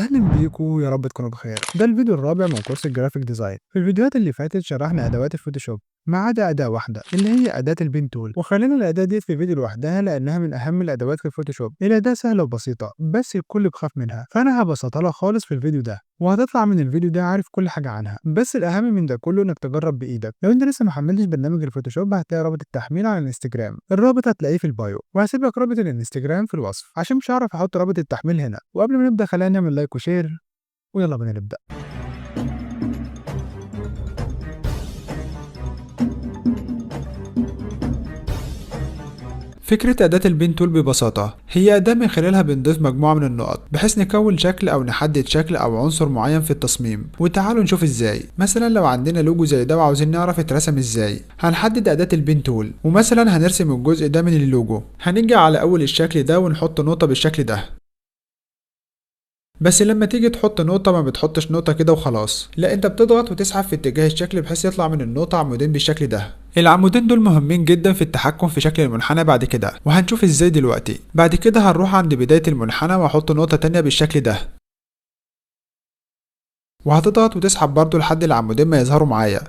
أهلا بيكم، يا رب تكونوا بخير. ده الفيديو الرابع من كورس الجرافيك ديزاين. في الفيديوهات اللي فاتت شرحنا أدوات الفوتوشوب ما عدا أداة واحدة اللي هي أداة البين تول، وخلينا الأداة دي في فيديو لوحدها لأنها من أهم الأدوات في الفوتوشوب. الأداة سهلة وبسيطة بس الكل بيخاف منها، فأنا هبسطها لك خالص في الفيديو ده، وهتطلع من الفيديو ده عارف كل حاجة عنها. بس الأهم من ده كله إنك تجرب بإيدك. لو أنت لسه محملتش برنامج الفوتوشوب هتلاقي رابط التحميل على الانستجرام، الرابط هتلاقيه في البايو، وهسيب لك رابط الانستجرام في الوصف عشان مش هعرف أحط رابط التحميل هنا. وقبل ما نبدأ خلينا نعمل لايك وشير، ويلا بينا نبدأ. فكرة أداة البين تول ببساطة هي أداة من خلالها بنضيف مجموعة من النقط بحيث نكون شكل أو نحدد شكل أو عنصر معين في التصميم. وتعالوا نشوف ازاي. مثلا لو عندنا لوجو زي ده وعاوزين نعرف اترسم ازاي، هنحدد أداة البين تول ومثلا هنرسم الجزء ده من اللوجو. هنيجي على أول الشكل ده ونحط نقطة بالشكل ده. بس لما تيجي تحط نقطة ما بتحطش نقطة كده وخلاص، لا انت بتضغط وتسحب في اتجاه الشكل بحيث يطلع من النقطة عمودين بالشكل ده. العمودين دول مهمين جدا في التحكم في شكل المنحنى بعد كده، وهنشوف ازاي دلوقتي. بعد كده هنروح عند بداية المنحنى واحط نقطة تانية بالشكل ده، وهتضغط وتسحب برضو لحد العمودين ما يظهروا معايا.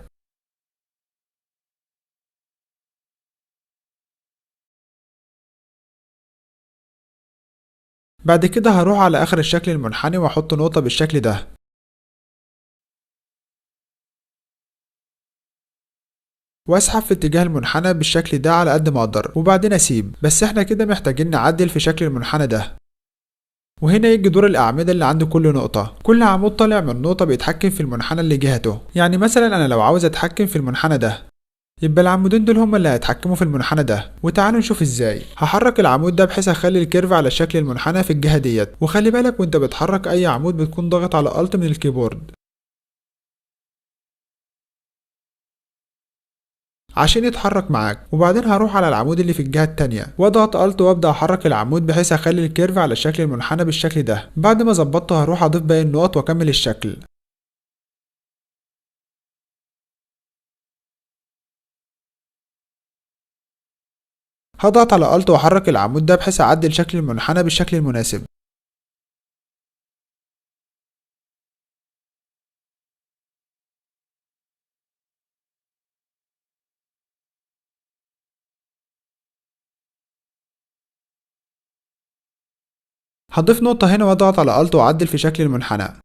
بعد كده هروح على اخر الشكل المنحني واحط نقطة بالشكل ده، واسحب في اتجاه المنحنى بالشكل ده على قد ما اقدر وبعدين اسيب. بس احنا كده محتاجين نعدل في شكل المنحنى ده. وهنا يجي دور الأعمدة اللي عند كل نقطة. كل عمود طالع من نقطة بيتحكم في المنحنى اللي جهته. يعني مثلا أنا لو عاوز أتحكم في المنحنى ده، يبقى العمودين دول هما اللي هيتحكموا في المنحنى ده. وتعالوا نشوف ازاي. هحرك العمود ده بحيث اخلي الكيرف على شكل المنحنى في الجهة ديت. وخلي بالك وانت بتحرك أي عمود بتكون ضاغط على ألت من الكيبورد عشان يتحرك معاك. وبعدين هروح على العمود اللي في الجهة التانية واضغط الت وابدأ احرك العمود بحيث اخلي الكيرف على شكل المنحنى بالشكل ده. بعد ما ظبطته هروح اضيف باقي النقط واكمل الشكل. هضغط على الت واحرك العمود ده بحيث اعدل شكل المنحنى بالشكل المناسب. هضيف نقطة هنا واضغط على الت واعدل في شكل المنحنى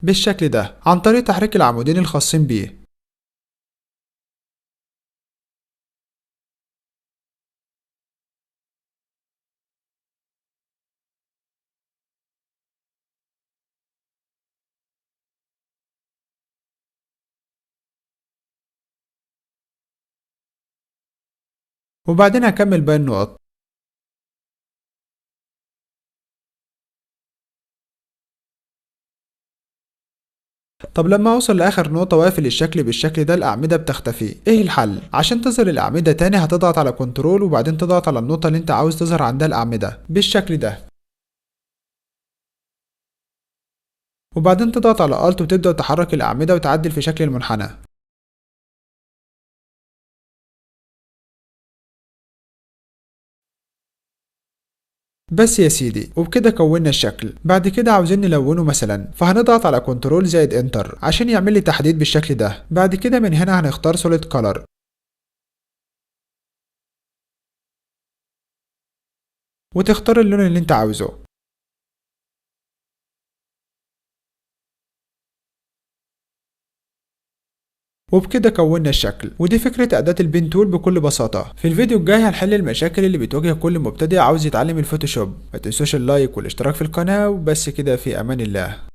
بالشكل ده عن طريق تحريك العمودين الخاصين بيه. وبعدين هكمل باقي النقط. طب لما اوصل لاخر نقطة واقفل الشكل بالشكل ده الاعمدة بتختفي. ايه الحل؟ عشان تظهر الاعمدة تاني هتضغط على كنترول وبعدين تضغط على النقطة اللي انت عاوز تظهر عندها الاعمدة بالشكل ده، وبعدين تضغط على الت وتبدأ تحرك الاعمدة وتعدل في شكل المنحنى. بس يا سيدي، وبكده كونا الشكل. بعد كده عاوزين نلونه مثلا، فهنضغط على كنترول زائد انتر عشان يعمل لي تحديد بالشكل ده. بعد كده من هنا هنختار سوليد كولر وتختار اللون اللي انت عاوزه. وبكده كونا الشكل. ودي فكرة أداة البين تول بكل بساطة. في الفيديو الجاي هنحل المشاكل اللي بتواجه كل مبتدئ عاوز يتعلم الفوتوشوب. ما تنسوش اللايك والاشتراك في القناة، وبس كده، في أمان الله.